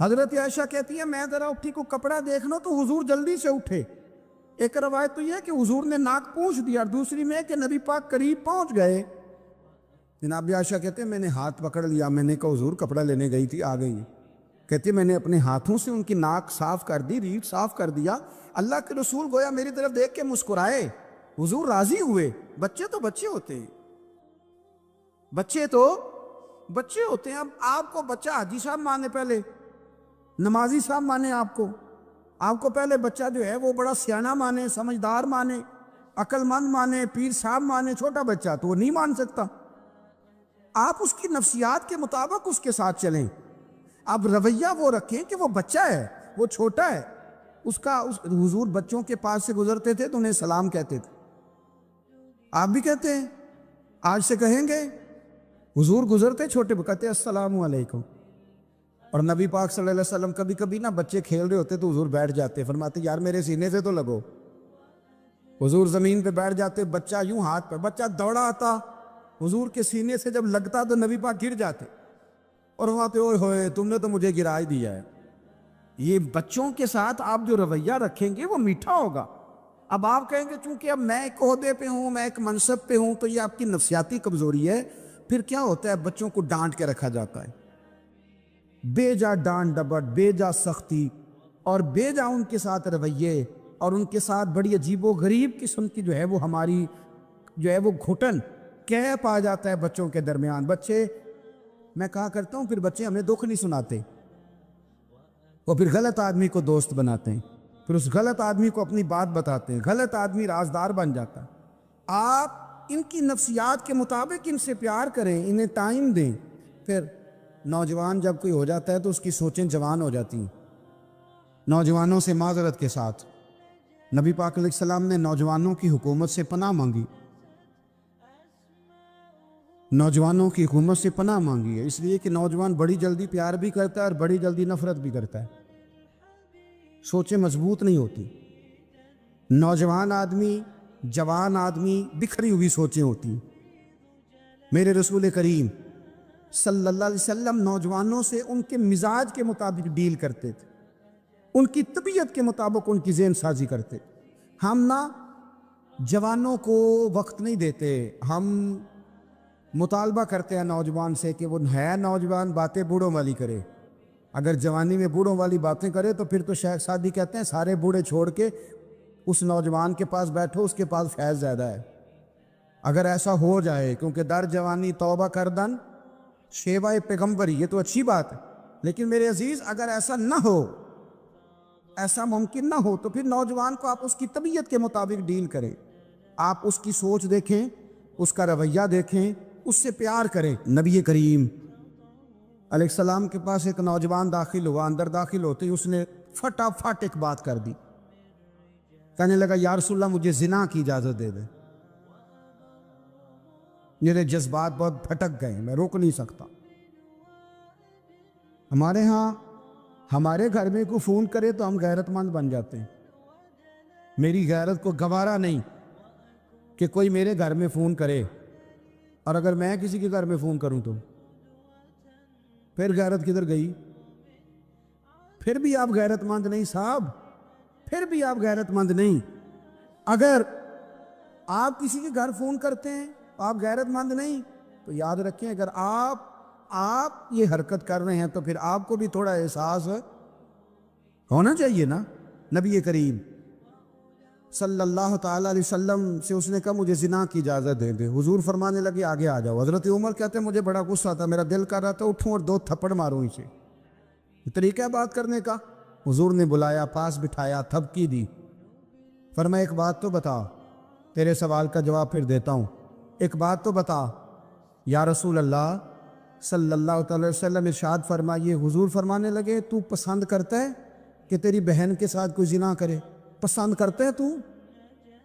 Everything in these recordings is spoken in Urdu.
حضرت عائشہ کہتی ہے میں ذرا اٹھی کو کپڑا دیکھ لو تو حضور جلدی سے اٹھے. ایک روایت تو یہ ہے کہ حضور نے ناک پوچھ دیا، اور دوسری میں کہ نبی پاک قریب پہنچ گئے. جناب عائشہ کہتے ہیں میں نے ہاتھ پکڑ لیا، میں نے کہا حضور کپڑا لینے گئی تھی آ گئی. کہتی ہے میں نے اپنے ہاتھوں سے ان کی ناک صاف کر دی، ریڑھ صاف کر دیا. اللہ کے رسول گویا میری طرف دیکھ کے مسکرائے، حضور راضی ہوئے. بچے تو بچے ہوتے ہیں، بچے تو بچے ہوتے ہیں. اب آپ کو بچہ حاجی صاحب مانے، پہلے نمازی صاحب مانے، آپ کو پہلے بچہ جو ہے وہ بڑا سیانہ مانے، سمجھدار مانے، عقل مند مانے، پیر صاحب مانے. چھوٹا بچہ تو وہ نہیں مان سکتا. آپ اس کی نفسیات کے مطابق اس کے ساتھ چلیں. اب رویہ وہ رکھیں کہ وہ بچہ ہے، وہ چھوٹا ہے. حضور بچوں کے پاس سے گزرتے تھے تو انہیں سلام کہتے تھے. آپ بھی کہتے ہیں، آج سے کہیں گے. حضور گزرتے چھوٹے کہتے السلام علیکم. اور نبی پاک صلی اللہ علیہ وسلم کبھی کبھی نا بچے کھیل رہے ہوتے تو حضور بیٹھ جاتے، فرماتے یار میرے سینے سے تو لگو. حضور زمین پہ بیٹھ جاتے، بچہ یوں ہاتھ پہ، بچہ دوڑا آتا، حضور کے سینے سے جب لگتا تو نبی پاک گر جاتے اور فرماتے اوئے ہوئے تم نے تو مجھے گرا ہی دیا ہے. یہ بچوں کے ساتھ آپ جو رویہ رکھیں گے وہ میٹھا ہوگا. اب آپ کہیں گے چونکہ اب میں ایک عہدے پہ ہوں، میں ایک منصب پہ ہوں، تو یہ آپ کی نفسیاتی کمزوری ہے. پھر کیا ہوتا ہے، بچوں کو ڈانٹ کے رکھا جاتا ہے، بے جا ڈانٹ ڈپٹ، بے جا سختی، اور بے جا ان کے ساتھ رویے، اور ان کے ساتھ بڑی عجیب و غریب قسم کی جو ہے وہ ہماری جو ہے وہ گھٹن کیپ آ جاتا ہے بچوں کے درمیان. بچے، میں کہا کرتا ہوں، پھر بچے ہمیں دکھ نہیں سناتے، وہ پھر غلط آدمی کو دوست بناتے ہیں، پھر اس غلط آدمی کو اپنی بات بتاتے ہیں، غلط آدمی رازدار بن جاتا ہے. آپ ان کی نفسیات کے مطابق ان سے پیار کریں، انہیں ٹائم دیں. پھر نوجوان جب کوئی ہو جاتا ہے تو اس کی سوچیں جوان ہو جاتی ہیں. نوجوانوں سے معذرت کے ساتھ نبی پاک علیہ السلام نے نوجوانوں کی حکومت سے پناہ مانگی، نوجوانوں کی حکومت سے پناہ مانگی ہے، اس لیے کہ نوجوان بڑی جلدی پیار بھی کرتا ہے اور بڑی جلدی نفرت بھی کرتا ہے. سوچیں مضبوط نہیں ہوتی. نوجوان آدمی، جوان آدمی، بکھری ہوئی سوچیں ہوتی ہیں. میرے رسول کریم صلی اللہ علیہ وسلم نوجوانوں سے ان کے مزاج کے مطابق ڈیل کرتے تھے، ان کی طبیعت کے مطابق ان کی ذہن سازی کرتے. ہم نہ جوانوں کو وقت نہیں دیتے، ہم مطالبہ کرتے ہیں نوجوان سے کہ وہ ہے نوجوان، باتیں بوڑھوں والی کرے. اگر جوانی میں بوڑھوں والی باتیں کرے تو پھر تو شیخ سعدی کہتے ہیں سارے بوڑھے چھوڑ کے اس نوجوان کے پاس بیٹھو، اس کے پاس فیض زیادہ ہے. اگر ایسا ہو جائے، کیونکہ در جوانی توبہ کردن شیوہ پیغمبری، یہ تو اچھی بات ہے، لیکن میرے عزیز اگر ایسا نہ ہو، ایسا ممکن نہ ہو، تو پھر نوجوان کو آپ اس کی طبیعت کے مطابق ڈیل کریں. آپ اس کی سوچ دیکھیں، اس کا رویہ دیکھیں، اس سے پیار کریں. نبی کریم علیہ السلام کے پاس ایک نوجوان داخل ہوا، اندر داخل ہوتے ہی اس نے فٹافٹ ایک بات کر دی. کہنے لگا یا رسول اللہ مجھے زنا کی اجازت دے دیں. میرے جذبات بہت پھٹک گئے، میں روک نہیں سکتا. ہمارے ہاں ہمارے گھر میں کوئی فون کرے تو ہم غیرت مند بن جاتے ہیں. میری غیرت کو گوارا نہیں کہ کوئی میرے گھر میں فون کرے، اور اگر میں کسی کے گھر میں فون کروں تو پھر غیرت کدھر گئی؟ پھر بھی آپ غیرت مند نہیں صاحب، پھر بھی آپ غیرت مند نہیں. اگر آپ کسی کے گھر فون کرتے ہیں آپ غیرت مند نہیں، تو یاد رکھیں اگر آپ یہ حرکت کر رہے ہیں تو پھر آپ کو بھی تھوڑا احساس ہونا چاہیے نا. نبی کریم صلی اللہ تعالیٰ علیہ وسلم سے اس نے کہا مجھے زنا کی اجازت دے دے. حضور فرمانے لگے آگے آ جاؤ. حضرت عمر کہتے ہیں مجھے بڑا غصہ تھا، میرا دل کر رہا تھا اٹھوں اور 2 تھپڑ ماروں اسے. یہ طریقہ ہے بات کرنے کا. حضور نے بلایا، پاس بٹھایا، تھپکی دی. فرمایا ایک بات تو بتا، تیرے سوال کا جواب پھر دیتا ہوں، ایک بات تو بتا. یا رسول اللہ صلی اللہ تعالی وسلم ارشاد فرمائیے. حضور فرمانے لگے تو پسند کرتا ہے کہ تیری بہن کے ساتھ کوئی زنا کرے؟ پسند کرتا ہے تو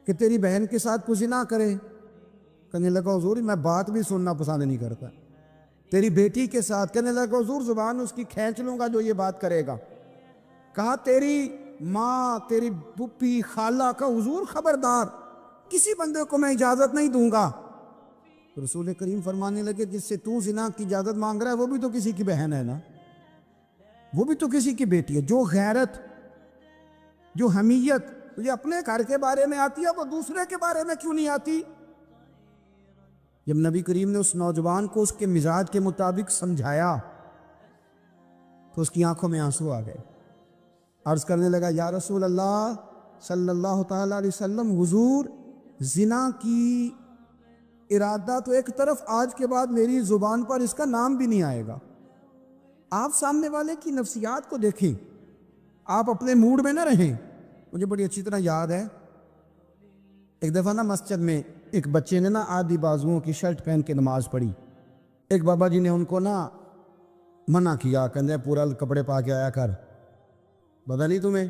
کہ تیری بہن کے ساتھ کوئی زنا کرے؟ کہنے لگا حضور میں بات بھی سننا پسند نہیں کرتا. تیری بیٹی کے ساتھ؟ کہنے لگا حضور زبان اس کی کھینچ لوں گا جو یہ بات کرے گا. کہا تیری ماں، تیری پھوپھی، خالہ کا؟ حضور خبردار، کسی بندے کو میں اجازت نہیں دوں گا. رسول کریم فرمانے لگے جس سے تو زنا کی اجازت مانگ رہا ہے وہ بھی تو کسی کی بہن ہے نا. وہ بھی تو کسی کی بیٹی ہے. جو غیرت، جو حمیت یہ اپنے گھر کے بارے میں آتی ہے وہ دوسرے کے بارے میں کیوں نہیں آتی؟ جب نبی کریم نے اس نوجوان کو اس کے مزاج کے مطابق سمجھایا تو اس کی آنکھوں میں آنسو آ گئے. عرض کرنے لگا یا رسول اللہ صلی اللہ تعالی علیہ وسلم، حضور زنا کی ارادہ تو ایک طرف، آج کے بعد میری زبان پر اس کا نام بھی نہیں آئے گا. آپ سامنے والے کی نفسیات کو دیکھیں، آپ اپنے موڈ میں نہ رہیں. مجھے بڑی اچھی طرح یاد ہے ایک دفعہ نا مسجد میں ایک بچے نے نا آدھی بازوؤں کی شرٹ پہن کے نماز پڑھی. ایک بابا جی نے ان کو نا منع کیا، کہنے پورا کپڑے پا کے آیا کر، پتہ نہیں تمہیں.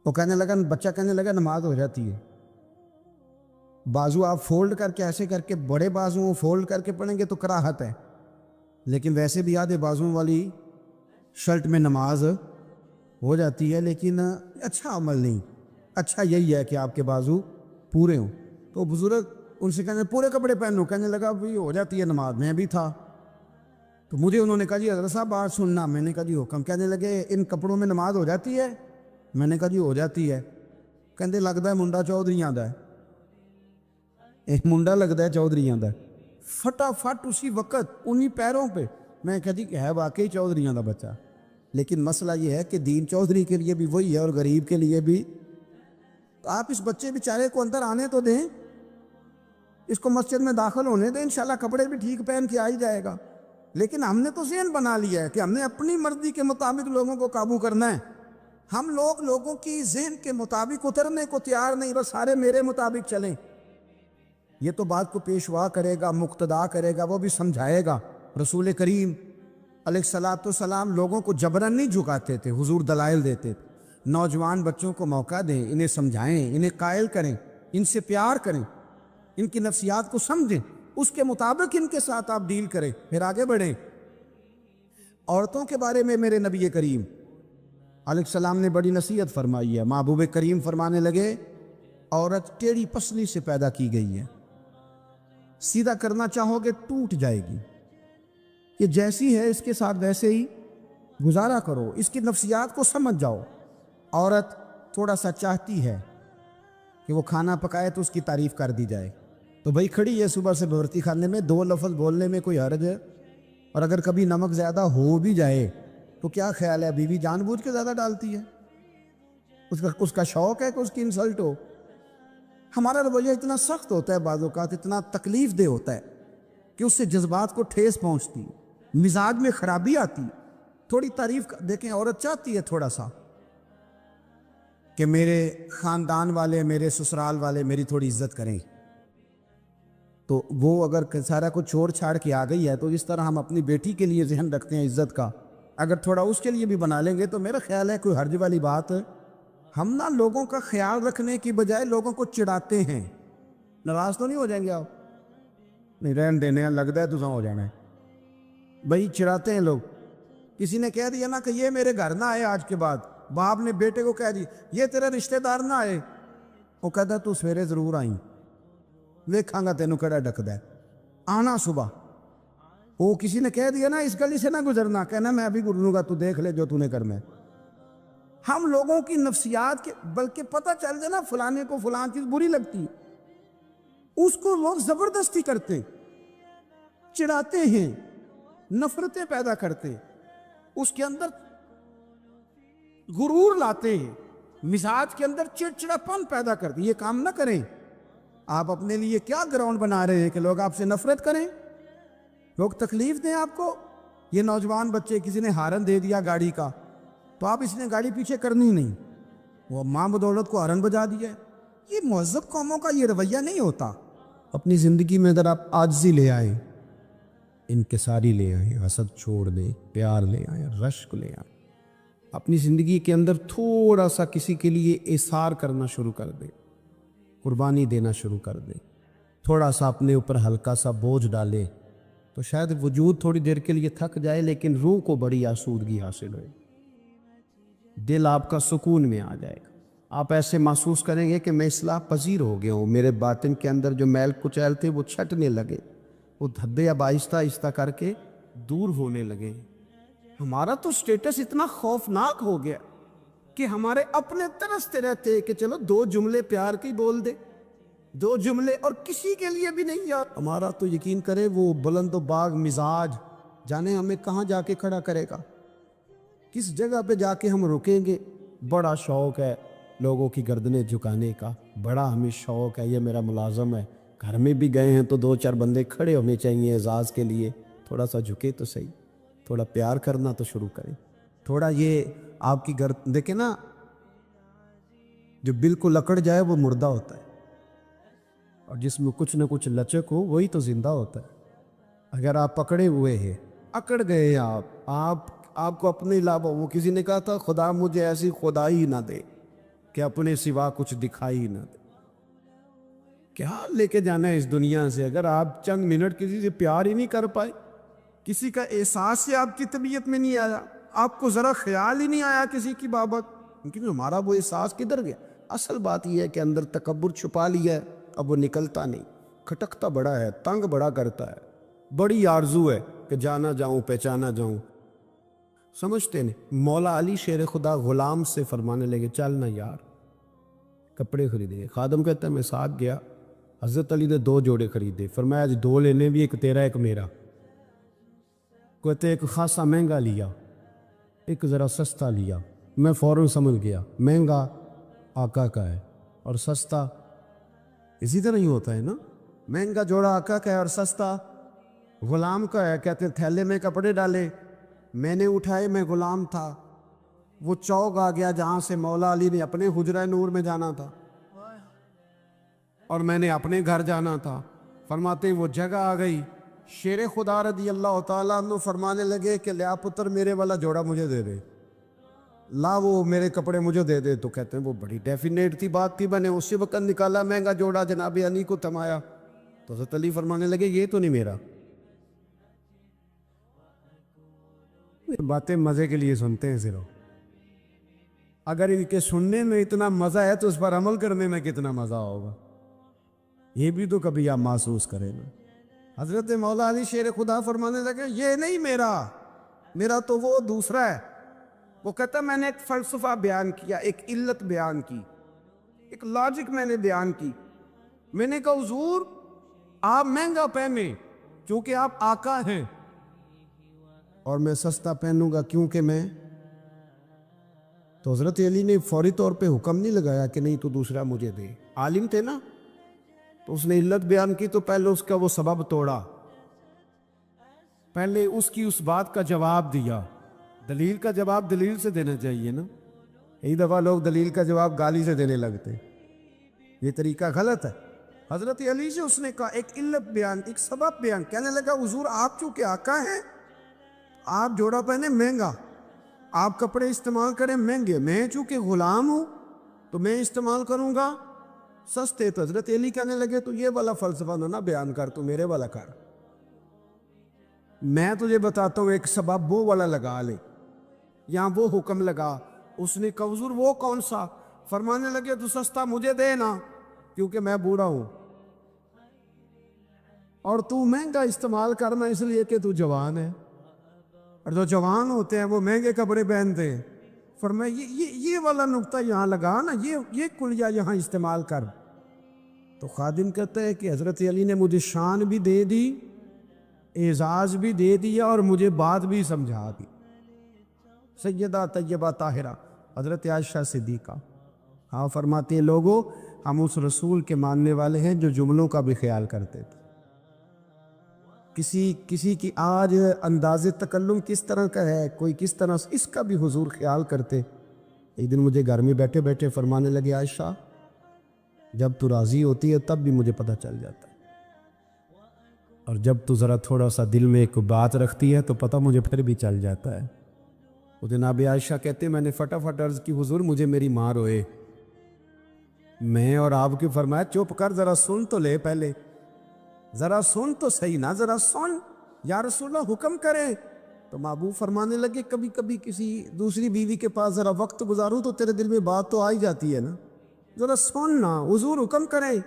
وہ کہنے لگا، بچہ کہنے لگا نماز ہو جاتی ہے. بازو آپ فولڈ کر کے ایسے کر کے، بڑے بازو فولڈ کر کے پڑھیں گے تو کراہت ہے، لیکن ویسے بھی آدھے بازوؤں والی شرٹ میں نماز ہو جاتی ہے. لیکن اچھا عمل نہیں، اچھا یہی ہے کہ آپ کے بازو پورے ہوں. تو بزرگ ان سے کہنے پورے کپڑے پہن لو، کہنے لگا بھائی ہو جاتی ہے نماز، میں بھی تھا. تو مجھے انہوں نے کہا جی حضرت صاحب بات سننا. میں نے کہا جی حکم. کہنے لگے ان کپڑوں میں نماز ہو جاتی ہے؟ میں نے کہا جی ہو جاتی ہے. کہندے لگتا ہے منڈا چودھریاں دا ہے. ایک منڈا لگتا ہے چودھریاں دا. فٹافٹ اسی وقت انہی پیروں پہ میں کہا جی ہے واقعی چودھریاں دا بچہ. لیکن مسئلہ یہ ہے کہ دین چودھری کے لیے بھی وہی ہے اور غریب کے لیے بھی. تو آپ اس بچے بیچارے کو اندر آنے تو دیں، اس کو مسجد میں داخل ہونے دیں، انشاءاللہ کپڑے بھی ٹھیک پہن کے آ ہی جائے گا. لیکن ہم نے تو ذہن بنا لیا ہے کہ ہم نے اپنی مرضی کے مطابق لوگوں کو قابو کرنا ہے. ہم لوگوں کی ذہن کے مطابق اترنے کو تیار نہیں، بس سارے میرے مطابق چلیں. یہ تو بات کو پیشوا کرے گا، مقتدا کرے گا، وہ بھی سمجھائے گا. رسول کریم علیہ الصلوۃ والسلام لوگوں کو جبرن نہیں جھکاتے تھے، حضور دلائل دیتے تھے. نوجوان بچوں کو موقع دیں، انہیں سمجھائیں، انہیں قائل کریں، ان سے پیار کریں، ان کی نفسیات کو سمجھیں، اس کے مطابق ان کے ساتھ آپ ڈیل کریں، پھر آگے بڑھیں. عورتوں کے بارے میں میرے نبی کریم علیہ السلام نے بڑی نصیحت فرمائی ہے. محبوب کریم فرمانے لگے عورت ٹیڑھی پسلی سے پیدا کی گئی ہے، سیدھا کرنا چاہو گے ٹوٹ جائے گی. یہ جیسی ہے اس کے ساتھ ویسے ہی گزارا کرو، اس کی نفسیات کو سمجھ جاؤ. عورت تھوڑا سا چاہتی ہے کہ وہ کھانا پکائے تو اس کی تعریف کر دی جائے. تو بھائی کھڑی ہے صبح سے بھرتی خانے میں، دو لفظ بولنے میں کوئی حرج ہے؟ اور اگر کبھی نمک زیادہ ہو بھی جائے تو کیا خیال ہے، بیوی جان بوجھ کے زیادہ ڈالتی ہے؟ اس کا شوق ہے کہ اس کی انسلٹ ہو. ہمارا رویہ اتنا سخت ہوتا ہے، بعض اوقات اتنا تکلیف دہ ہوتا ہے کہ اس سے جذبات کو ٹھیس پہنچتی، مزاج میں خرابی آتی. تھوڑی تعریف دیکھیں، عورت چاہتی ہے تھوڑا سا کہ میرے خاندان والے، میرے سسرال والے میری تھوڑی عزت کریں. تو وہ اگر سارا کچھ چھوڑ چھاڑ کے آ گئی ہے تو اس طرح ہم اپنی بیٹی کے لیے ذہن رکھتے ہیں عزت کا، اگر تھوڑا اس کے لیے بھی بنا لیں گے تو میرا خیال ہے کوئی حرج والی بات. ہم نہ لوگوں کا خیال رکھنے کی بجائے لوگوں کو چڑھاتے ہیں. ناراض تو نہیں ہو جائیں گے آپ؟ نہیں رہن دینے لگتا ہے تو ہو جانا ہے. بھائی چڑھاتے ہیں لوگ. کسی نے کہہ دیا نا کہ یہ میرے گھر نہ آئے آج کے بعد، باپ نے بیٹے کو کہہ دی یہ تیرے رشتہ دار نہ آئے، وہ کہتا تو سویرے ضرور آئیں، دیکھاں گا تینوں کڑا ڈکدا ہے، آنا صبح. وہ کسی نے کہہ دیا نا اس گلی سے نہ گزرنا، کہنا میں ابھی گزروں گا، تو دیکھ لے جو تو نے کرنا ہے. ہم لوگوں کی نفسیات کے، بلکہ پتہ چل جائے نا فلانے کو فلان چیز بری لگتی اس کو لوگ زبردستی کرتے، چڑھاتے ہیں، نفرتیں پیدا کرتے، اس کے اندر غرور لاتے ہیں، مزاج کے اندر چڑچڑاپن پیدا کرتے. یہ کام نہ کریں. آپ اپنے لیے کیا گراؤنڈ بنا رہے ہیں کہ لوگ آپ سے نفرت کریں، لوگ تکلیف دیں آپ کو. یہ نوجوان بچے کسی نے ہارن دے دیا گاڑی کا تو آپ اس نے گاڑی پیچھے کرنی نہیں، وہ ماں بدولت کو ہارن بجا دیا. یہ مہذب قوموں کا یہ رویہ نہیں ہوتا. اپنی زندگی میں اگر آپ عاجزی لے آئیں، انکساری لے آئیں، حسد چھوڑ دیں، پیار لے آئیں، رشک لے آئیں، اپنی زندگی کے اندر تھوڑا سا کسی کے لیے ایثار کرنا شروع کر دیں، قربانی دینا شروع کر دیں، تھوڑا سا اپنے اوپر ہلکا سا بوجھ ڈالیں، تو شاید وجود تھوڑی دیر کے لیے تھک جائے لیکن روح کو بڑی آسودگی حاصل ہوئے، دل آپ کا سکون میں آ جائے گا. آپ ایسے محسوس کریں گے کہ میں اصلاح پذیر ہو گیا ہوں، میرے باطن کے اندر جو میل کچیل تھے وہ چھٹنے لگے، وہ دھدے اب آہستہ آہستہ کر کے دور ہونے لگے. ہمارا تو سٹیٹس اتنا خوفناک ہو گیا کہ ہمارے اپنے ترستے رہتے کہ چلو 2 جملے پیار کے بول دے، 2 جملے، اور کسی کے لیے بھی نہیں یار. ہمارا تو یقین کرے وہ بلند و باغ مزاج جانے ہمیں کہاں جا کے کھڑا کرے گا، کس جگہ پہ جا کے ہم رکیں گے. بڑا شوق ہے لوگوں کی گردنیں جھکانے کا، بڑا ہمیں شوق ہے، یہ میرا ملازم ہے. گھر میں بھی گئے ہیں تو 2-4 بندے کھڑے ہونے چاہیے اعزاز کے لیے، تھوڑا سا جھکے تو صحیح، تھوڑا پیار کرنا تو شروع کریں. تھوڑا یہ آپ کی دیکھیں نا، جو بالکل اکڑ جائے وہ مردہ ہوتا ہے، اور جس میں کچھ نہ کچھ لچک ہو وہی تو زندہ ہوتا ہے. اگر آپ پکڑے ہوئے ہیں، اکڑ گئے آپ کو اپنے علاوہ، وہ کسی نے کہا تھا خدا مجھے ایسی خدائی نہ دے کہ اپنے سوا کچھ دکھائی نہ دے. کیا لے کے جانا ہے اس دنیا سے اگر آپ چند منٹ کسی سے پیار ہی نہیں کر پائے، کسی کا احساس ہی آپ کی طبیعت میں نہیں آیا، آپ کو ذرا خیال ہی نہیں آیا کسی کی بابت. کیونکہ ہمارا وہ احساس کدھر گیا؟ اصل بات یہ ہے کہ اندر تکبر چھپا لیا ہے، اب وہ نکلتا نہیں، کھٹکتا بڑا ہے، تنگ بڑا کرتا ہے، بڑی آرزو ہے کہ جانا جاؤں، پہچانا جاؤں. سمجھتے نہیں. مولا علی شیر خدا غلام سے فرمانے لگے چل نہ یار کپڑے خریدے. خادم کہتا ہے میں ساتھ گیا. حضرت علی نے 2 جوڑے خریدے. فرمایا جی 2 لینے بھی، ایک تیرا ایک میرا. کہتے ایک خاصا مہنگا لیا، ایک ذرا سستا لیا. میں فوراً سمجھ گیا مہنگا آقا کا ہے اور سستا اسی طرح ہی ہوتا ہے نا. مہنگا جوڑا آقا کا ہے اور سستا غلام کا ہے. کہتے تھیلے میں کپڑے ڈالے، میں نے اٹھائے، میں غلام تھا. وہ چوک آ گیا جہاں سے مولا علی نے اپنے حجرہ نور میں جانا تھا اور میں نے اپنے گھر جانا تھا. فرماتے ہیں وہ جگہ آ گئی. شیر خدا رضی اللہ تعالیٰ عنہ فرمانے لگے کہ لیا پتر میرے والا جوڑا مجھے دے دے، لا وہ میرے کپڑے مجھے دے دے. تو کہتے ہیں وہ بڑی ڈیفینیٹ تھی بات تھی، میں نے اسی وقت نکالا مہنگا جوڑا، جناب علی کو تھمایا. تو حضرت علی فرمانے لگے یہ تو نہیں میرا. باتیں مزے کے لیے سنتے ہیں صرف، اگر ان کے سننے میں اتنا مزہ ہے تو اس پر عمل کرنے میں کتنا مزہ ہوگا، یہ بھی تو کبھی آپ محسوس کریں نا. حضرت مولا علی شیر خدا فرمانے لگے یہ نہیں میرا تو وہ دوسرا ہے. وہ کہتا میں نے ایک فلسفہ بیان کیا، ایک علت بیان کی، ایک لاجک میں نے بیان کی. میں نے کہا حضور آپ مہنگا پہنے کیونکہ آپ آقا ہیں، اور میں سستا پہنوں گا کیونکہ میں. تو حضرت علی نے فوری طور پہ حکم نہیں لگایا کہ نہیں تو دوسرا مجھے دے. عالم تھے نا، تو اس نے علت بیان کی تو پہلے اس کا وہ سبب توڑا، پہلے اس کی اس بات کا جواب دیا. دلیل کا جواب دلیل سے دینا چاہیے نا. کئی دفعہ لوگ دلیل کا جواب گالی سے دینے لگتے، یہ طریقہ غلط ہے. حضرت علی سے اس نے کہا ایک علت بیان، ایک سبب بیان. کہنے لگا حضور آپ چونکہ آقا ہیں، آپ جوڑا پہنے مہنگا، آپ کپڑے استعمال کریں مہنگے، میں چونکہ غلام ہوں تو میں استعمال کروں گا سستے. تو حضرت علی کہنے لگے تو یہ والا فلسفہ نہ بیان کر، تو میرے والا کر. میں تجھے بتاتا ہوں ایک سبب وہ والا لگا لے، یہاں وہ حکم لگا. اس نے کہا حضور وہ کون سا؟ فرمانے لگے تو سستا مجھے دے نا کیونکہ میں بوڑھا ہوں، اور تو مہنگا استعمال کرنا اس لیے کہ تو جوان ہے، اور جو جوان ہوتے ہیں وہ مہنگے کپڑے پہنتے ہیں. فرمایا یہ والا نقطہ یہاں لگا نا، یہ کلیہ یہاں استعمال کر. تو خادم کہتا ہے کہ حضرت علی نے مجھے شان بھی دے دی، اعزاز بھی دے دیا، اور مجھے بات بھی سمجھا دی. سیدہ طیبہ طاہرہ حضرت عائشہ صدیقہ ہاں فرماتے ہیں لوگوں ہم اس رسول کے ماننے والے ہیں جو جملوں کا بھی خیال کرتے تھے. کسی کی آج انداز تکلم کس طرح کا ہے، کوئی کس طرح، اس کا بھی حضور خیال کرتے. ایک دن مجھے گھر میں بیٹھے بیٹھے فرمانے لگے عائشہ جب تو راضی ہوتی ہے تب بھی مجھے پتہ چل جاتا ہے، اور جب تو ذرا تھوڑا سا دل میں ایک بات رکھتی ہے تو پتہ مجھے پھر بھی چل جاتا ہے. وہ جناب عائشہ کہتے میں نے فٹافٹ عرض کی حضور مجھے میری ماں روئے. میں اور آپ کی فرمایا چپ کر ذرا سن تو لے، پہلے ذرا سن تو صحیح نا، ذرا سن یا رسول اللہ حکم کرے. تو محبوب فرمانے لگے کبھی کبھی کسی دوسری بیوی کے پاس ذرا وقت گزاروں تو تیرے دل میں بات تو آ ہی جاتی ہے نا، ذرا سن نا حضور حکم کرے.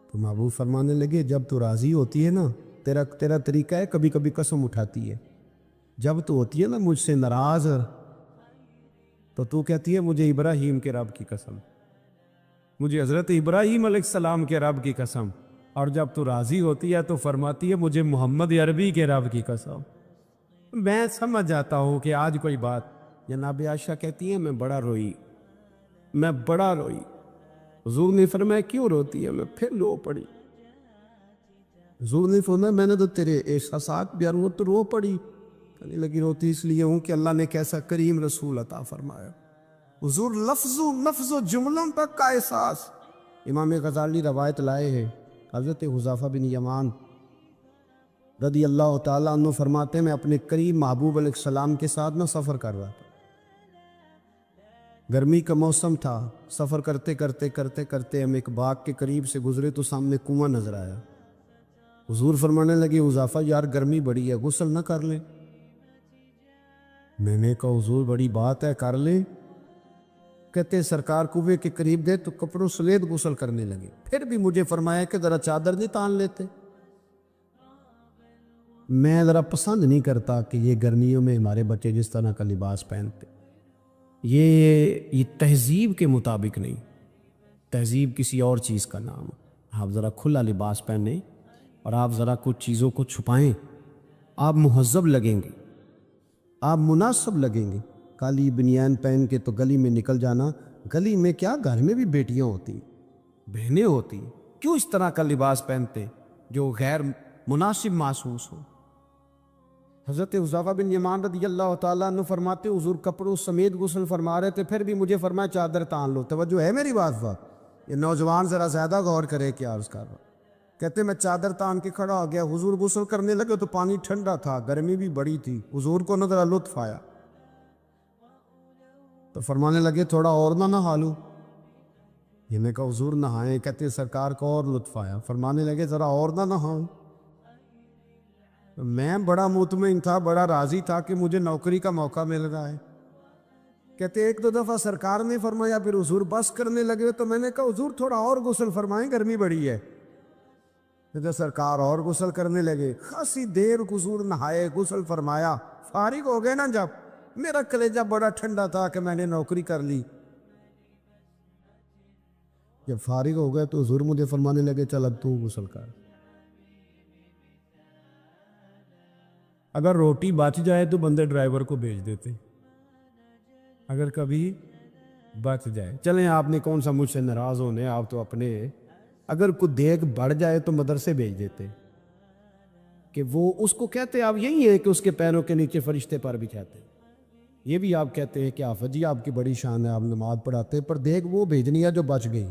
تو محبوب فرمانے لگے جب تو راضی ہوتی ہے نا، تیرا طریقہ ہے کبھی کبھی قسم اٹھاتی ہے، جب تو ہوتی ہے نا مجھ سے ناراض تو تو کہتی ہے مجھے ابراہیم کے رب کی قسم، مجھے حضرت ابراہیم علیہ السلام کے رب کی قسم، اور جب تو راضی ہوتی ہے تو فرماتی ہے مجھے محمد عربی کے رب کی قسم۔ میں سمجھ جاتا ہوں کہ آج کوئی بات، جناب عائشہ کہتی ہیں میں بڑا روئی، میں بڑا روئی۔ حضور نے فرمایا کیوں روتی ہے؟ میں پھر رو پڑی۔ حضور نے فرمایا میں نے تو تیرے احساسات بیان ہوئے تو رو پڑی۔ کہنے لگی روتی اس لیے ہوں کہ اللہ نے کیسا کریم رسول عطا فرمایا۔ حضور لفظ و جملوں تک کا احساس۔ امام غزالی روایت لائے ہیں، حضرت حذیفہ بن یمان رضی اللہ تعالیٰ عنہ فرماتے ہیں میں اپنے قریب محبوب علیہ السلام کے ساتھ میں سفر کر رہا تھا، گرمی کا موسم تھا، سفر کرتے کرتے ہم ایک باغ کے قریب سے گزرے تو سامنے کنواں نظر آیا۔ حضور فرمانے لگے حذیفہ یار گرمی بڑی ہے، غسل نہ کر لیں؟ میں نے کہا حضور بڑی بات ہے، کر لیں۔ کہتے سرکار کنویں کے قریب گئے تو کپڑوں سمیت غسل کرنے لگے، پھر بھی مجھے فرمایا کہ ذرا چادر نہیں تان لیتے؟ میں ذرا پسند نہیں کرتا کہ یہ گرمیوں میں ہمارے بچے جس طرح کا لباس پہنتے، یہ تہذیب کے مطابق نہیں، تہذیب کسی اور چیز کا نام ہے۔ آپ ذرا کھلا لباس پہنیں اور آپ ذرا کچھ چیزوں کو چھپائیں، آپ مہذب لگیں گے، آپ مناسب لگیں گے۔ کالی بنیان پہن کے تو گلی میں نکل جانا، گلی میں کیا گھر میں بھی بیٹیاں ہوتی، بہنیں ہوتی، کیوں اس طرح کا لباس پہنتے جو غیر مناسب محسوس ہو؟ حضرت حذیفہ بن یمان رضی اللہ تعالیٰ عنہ فرماتے حضور کپڑوں سمیت غسل فرما رہے تھے، پھر بھی مجھے فرمایا چادر تان لو۔ توجہ ہے میری بات یہ نوجوان ذرا زیادہ غور کرے کیا عرض کر رہا۔ کہتے میں چادر تان کے کھڑا ہو گیا، حضور غسل کرنے لگے تو پانی ٹھنڈا تھا، گرمی بھی بڑی تھی، حضور کو نہ ذرا لطف آیا تو فرمانے لگے تھوڑا اور نہ نہا لوں؟ یہ میں کہا حضور نہائیں۔ کہتے سرکار کو اور لطف آیا، فرمانے لگے ذرا اور نہ نہاؤں؟ میں بڑا مطمئن تھا، بڑا راضی تھا کہ مجھے نوکری کا موقع مل رہا ہے۔ کہتے ایک دو دفعہ سرکار نے فرمایا، پھر حضور بس کرنے لگے تو میں نے کہا حضور تھوڑا اور غسل فرمائیں، گرمی بڑی ہے۔ کہتے سرکار اور غسل کرنے لگے، خاصی دیر حضور نہائے، غسل فرمایا، فارغ ہو گئے نا جب میرا کلیجہ بڑا ٹھنڈا تھا کہ میں نے نوکری کر لی۔ جب فارغ ہو گئے تو حضور مجھے فرمانے لگے چل اب تو غسل کر۔ اگر روٹی بچ جائے تو بندے ڈرائیور کو بھیج دیتے، اگر کبھی بچ جائے۔ چلیں آپ نے کون سا مجھ سے ناراض ہونے، آپ تو اپنے، اگر کوئی دیگ بڑھ جائے تو مدرسے بھیج دیتے کہ وہ اس کو کہتے آپ یہی ہے کہ اس کے پیروں کے نیچے فرشتے پر بچھاتے، یہ بھی آپ کہتے ہیں کہ آفت جی آپ کی بڑی شان ہے، آپ نماز پڑھاتے، پر دیکھ وہ بھیجنی ہے جو بچ گئی،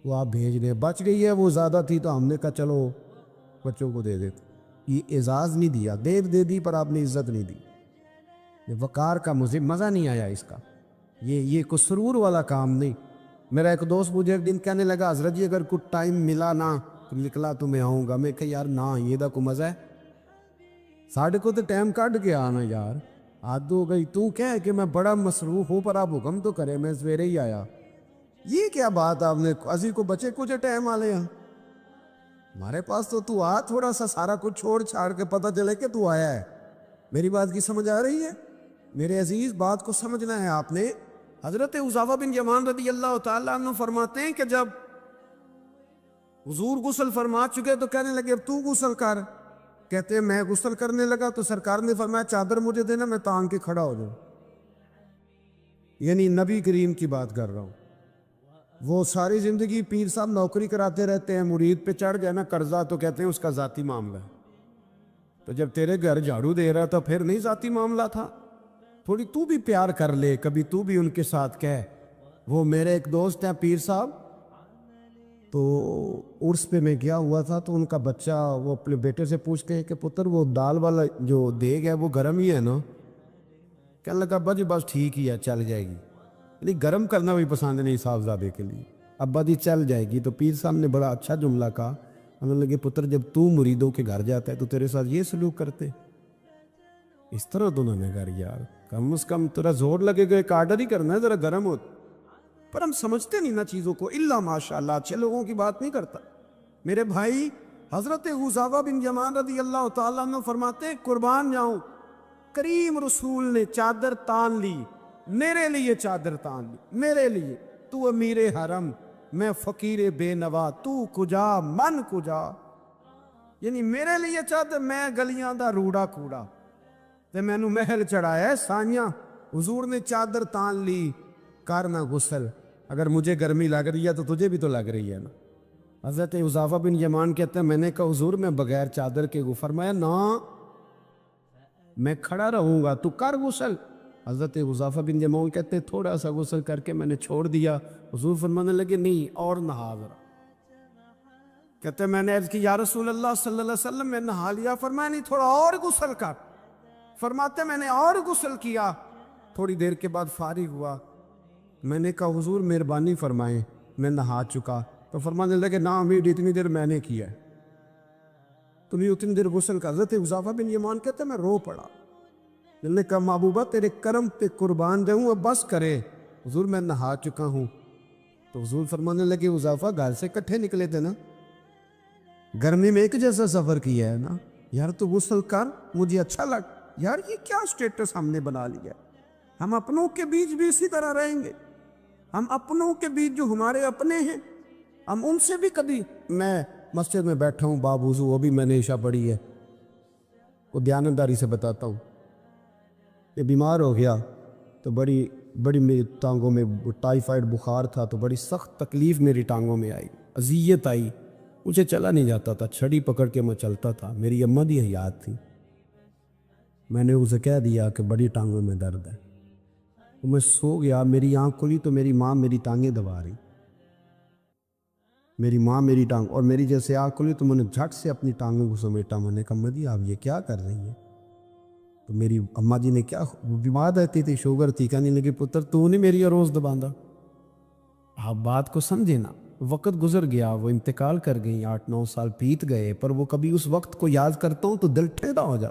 وہ آپ بھیج دیں، بچ گئی ہے وہ زیادہ تھی تو ہم نے کہا چلو بچوں کو دے دیتے۔ یہ اعزاز نہیں دیا، دیو دے دی پر آپ نے عزت نہیں دی، یہ وقار کا مجھے مزہ نہیں آیا اس کا، یہ کوئی سرور والا کام نہیں۔ میرا ایک دوست مجھے ایک دن کہنے لگا حضرت جی اگر کچھ ٹائم ملا نا تو نکلا تو میں آؤں گا۔ میں کہا یار نہ یہ دا کوئی مزہ ہے، ساڑھے کو تو ٹائم کٹ گیا آنا یار، حد ہو گئی۔ تو کہہ کہ میں بڑا مصروف ہوں پر آپ حکم تو کرے، میں سویرے ہی آیا۔ یہ کیا بات آپ نے، ازی کو بچے کچھ ٹائم والے ہیں ہمارے پاس، تو آ تھوڑا سا سارا کچھ چھوڑ چھاڑ کے پتہ چلے کہ تو آیا ہے۔ میری بات کی سمجھ آ رہی ہے میرے عزیز؟ بات کو سمجھنا ہے آپ نے۔ حضرت حذیفہ بن یمان رضی اللہ تعالیٰ عنہ فرماتے ہیں کہ جب حضور غسل فرما چکے تو کہنے لگے اب تو غسل کر۔ کہتے ہیں میں غسل کرنے لگا تو سرکار نے فرمایا چادر مجھے دینا، میں تان کے کھڑا ہو جاؤں۔ یعنی نبی کریم کی بات کر رہا ہوں۔ وہ ساری زندگی پیر صاحب نوکری کراتے رہتے ہیں، مرید پہ چڑھ جائے نا قرضہ تو کہتے ہیں اس کا ذاتی معاملہ ہے، تو جب تیرے گھر جھاڑو دے رہا تھا پھر نہیں ذاتی معاملہ تھا؟ تھوڑی تو بھی پیار کر لے، کبھی تو بھی ان کے ساتھ کہہ۔ وہ میرے ایک دوست ہیں پیر صاحب، تو عرس پہ میں گیا ہوا تھا تو ان کا بچہ وہ اپنے بیٹے سے پوچھتے ہیں کہ پتر وہ دال والا جو دیگ ہے وہ گرم ہی ہے نا؟ کہنے لگا ابا جی بس ٹھیک ہی ہے چل جائے گی، یعنی گرم کرنا بھی پسند نہیں صاحبزادے کے لیے، ابا جی چل جائے گی۔ تو پیر صاحب نے بڑا اچھا جملہ کہا، ہمیں لگے پتر جب تو مریدوں کے گھر جاتا ہے تو تیرے ساتھ یہ سلوک کرتے، اس طرح تو انہوں نے کہا یار کم از کم تیرا زور لگے گا ایک آرڈر ہی کرنا ہے، ذرا گرم ہو۔ پر ہم سمجھتے نہیں نا چیزوں کو، الا ماشاء اللہ اچھے لوگوں کی بات نہیں کرتا۔ میرے بھائی حضرت حذیفہ بن یمان رضی اللہ تعالیٰ عنہ فرماتے ہیں قربان جاؤں، کریم رسول نے چادر تان لی، میرے لیے چادر تان لی، میرے لیے، تو امیر حرم، میں فقیر بے نوا، تو کجا من کجا، یعنی میرے لیے چادر، میں گلیاں دا روڑا کوڑا تے میں نو محل چڑھایا ہے سائیاں، حضور نے چادر تان لی، کرنا غسل، اگر مجھے گرمی لگ رہی ہے تو تجھے بھی تو لگ رہی ہے نا۔ حضرت حذیفہ بن یمان کہتے ہیں میں نے کہا حضور میں بغیر چادر کے فرمایا نا میں کھڑا رہوں گا، تو کر غسل۔ حضرت حذیفہ بن یمان کہتے ہیں تھوڑا سا غسل کر کے میں نے چھوڑ دیا، حضور فرمانے لگے نہیں اور نہا ذرا۔ کہتے ہیں میں نے عرض کی یا رسول اللہ صلی اللہ علیہ وسلم میں نہا لیا، فرمایا نہیں تھوڑا اور غسل کر۔ فرماتے میں نے اور غسل کیا، تھوڑی دیر کے بعد فارغ ہوا، میں نے کہا حضور مہربانی فرمائیں میں نہا چکا، تو فرمانے لگے نا امید اتنی دیر میں نے کیا ہے، تمہیں اتنی دیر غسل کا۔ حضرت حذیفہ بن یمان کہتے میں رو پڑا، میں نے کہا محبوبہ تیرے کرم پہ قربان جاؤں، اب بس کرے، حضور میں نہا چکا ہوں۔ تو حضور فرمانے لگے حذیفہ گھر سے کٹھے نکلے تھے نا، گرمی میں ایک جیسا سفر کیا ہے نا، یار تو غسل کر، مجھے اچھا لگ، یار یہ کیا سٹیٹس ہم نے بنا لیا، ہم اپنوں کے بیچ بھی اسی طرح رہیں گے، ہم اپنوں کے بیچ جو ہمارے اپنے ہیں ہم ان سے بھی کبھی، میں مسجد میں بیٹھا ہوں باب وضو، وہ بھی میں نے عشاء پڑھی ہے، وہ دیانتداری سے بتاتا ہوں، یہ بیمار ہو گیا تو بڑی میری ٹانگوں میں ٹائیفائڈ بخار تھا، تو بڑی سخت تکلیف میری ٹانگوں میں آئی، اذیت آئی، مجھے چلا نہیں جاتا تھا، چھڑی پکڑ کے میں چلتا تھا، میری اماں دی حیات تھی، میں نے اسے کہہ دیا کہ بڑی ٹانگوں میں درد ہے، تو میں سو گیا، میری آنکھ کھلی تو میری ماں میری ٹانگیں دبا رہی، میری ماں میری ٹانگ، اور میری جیسے آنکھ کھلی تو میں نے جھٹ سے اپنی ٹانگوں کو سمیٹا، میں نے کہا اماں جی آپ یہ کیا کر رہی ہیں؟ تو میری اماں جی نے کیا، بیمار رہتی تھی، شوگر تھی، کہنے لگی پتر تو نہیں میری روز دباندہ، آپ بات کو سمجھے نا، وقت گزر گیا، وہ انتقال کر گئی، 8-9 سال بیت گئے، پر وہ کبھی اس وقت کو یاد کرتا ہوں تو دل ٹھنڈا ہو جا۔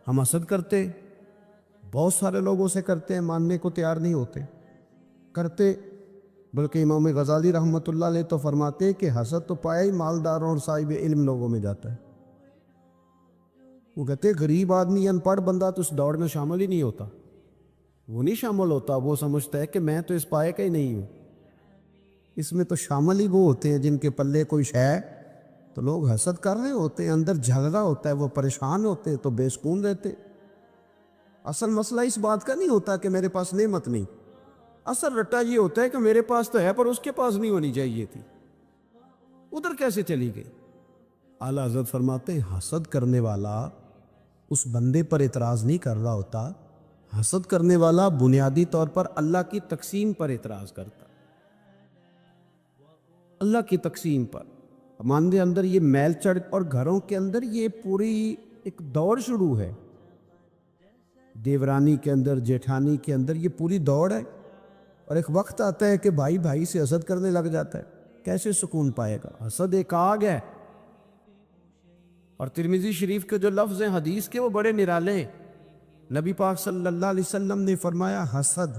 ہم حسد کرتے، بہت سارے لوگوں سے کرتے ہیں، ماننے کو تیار نہیں ہوتے، کرتے، بلکہ امام غزالی رحمۃ اللہ علیہ تو فرماتے ہیں کہ حسد تو پایا ہی مالداروں اور صاحب علم لوگوں میں جاتا ہے۔ وہ کہتے ہیں غریب آدمی ان پڑھ بندہ تو اس دوڑ میں شامل ہی نہیں ہوتا، وہ نہیں شامل ہوتا، وہ سمجھتا ہے کہ میں تو اس پائے کا ہی نہیں ہوں، اس میں تو شامل ہی وہ ہوتے ہیں جن کے پلے کوئی شے، تو لوگ حسد کر رہے ہوتے ہیں، اندر جھگڑا ہوتا ہے، وہ پریشان ہوتے تو بے سکون رہتے۔ اصل مسئلہ اس بات کا نہیں ہوتا کہ میرے پاس نعمت نہیں، اصل رٹا یہ ہوتا ہے کہ میرے پاس تو ہے پر اس کے پاس نہیں ہونی چاہیے تھی، ادھر کیسے چلی گئی۔ اعلیٰ حضرت فرماتے ہیں حسد کرنے والا اس بندے پر اعتراض نہیں کر رہا ہوتا، حسد کرنے والا بنیادی طور پر اللہ کی تقسیم پر اعتراض کرتا، اللہ کی تقسیم پر۔ ہمارے اندر یہ میل چڑھ، اور گھروں کے اندر یہ پوری ایک دوڑ شروع ہے، دیورانی کے اندر، جیٹھانی کے اندر یہ پوری دوڑ ہے، اور ایک وقت آتا ہے کہ بھائی بھائی سے حسد کرنے لگ جاتا ہے، کیسے سکون پائے گا؟ حسد ایک آگ ہے، اور ترمذی شریف کے جو لفظ ہیں حدیث کے وہ بڑے نرالے ہیں۔ نبی پاک صلی اللہ علیہ وسلم نے فرمایا حسد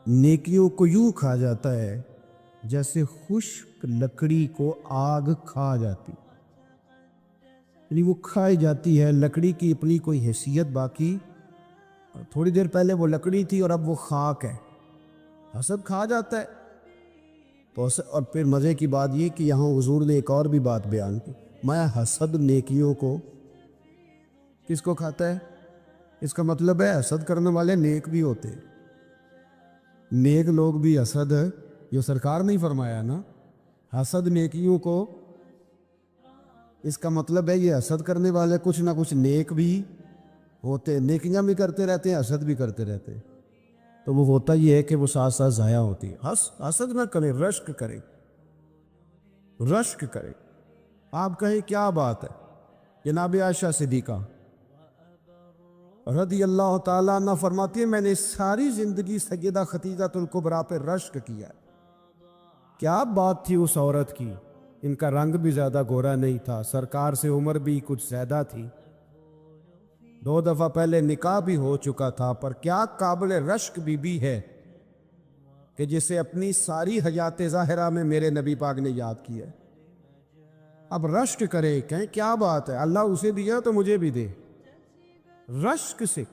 نیکیوں کو یوں کھا جاتا ہے جیسے خشک لکڑی کو آگ کھا جاتی، یعنی وہ کھائی جاتی ہے، لکڑی کی اپنی کوئی حیثیت باقی، تھوڑی دیر پہلے وہ لکڑی تھی اور اب وہ خاک ہے، حسد کھا جاتا ہے۔ تو اور پھر مزے کی بات یہ کہ یہاں حضور نے ایک اور بھی بات بیان کی، میں حسد نیکیوں کو کس کو کھاتا ہے؟ اس کا مطلب ہے حسد کرنے والے نیک بھی ہوتے ہیں، نیک لوگ بھی حسد ہے، جو سرکار نہیں فرمایا نا حسد نیکیوں کو، اس کا مطلب ہے یہ حسد کرنے والے کچھ نہ کچھ نیک بھی ہوتے، نیکیاں بھی کرتے رہتے ہیں، حسد بھی کرتے رہتے ہیں، تو وہ ہوتا یہ ہے کہ وہ ساتھ ساتھ ضائع ہوتی ہے۔ حسد نہ کریں، رشک کریں، رشک کریں۔ آپ کہیں کیا بات ہے؟ جناب عائشہ صدیقہ رضی اللہ تعالیٰ عنہ فرماتی ہے میں نے ساری زندگی سیدہ خدیجہ الکبریٰ پہ رشک کیا۔ کیا بات تھی اس عورت کی، ان کا رنگ بھی زیادہ گورا نہیں تھا، سرکار سے عمر بھی کچھ زیادہ تھی، 2 دفعہ پہلے نکاح بھی ہو چکا تھا، پر کیا قابل رشک بھی ہے کہ جسے اپنی ساری حیات ظاہرہ میں میرے نبی پاک نے یاد کیا ہے۔ اب رشک کرے، کہیں کیا بات ہے، اللہ اسے دیا تو مجھے بھی دے، رشک سے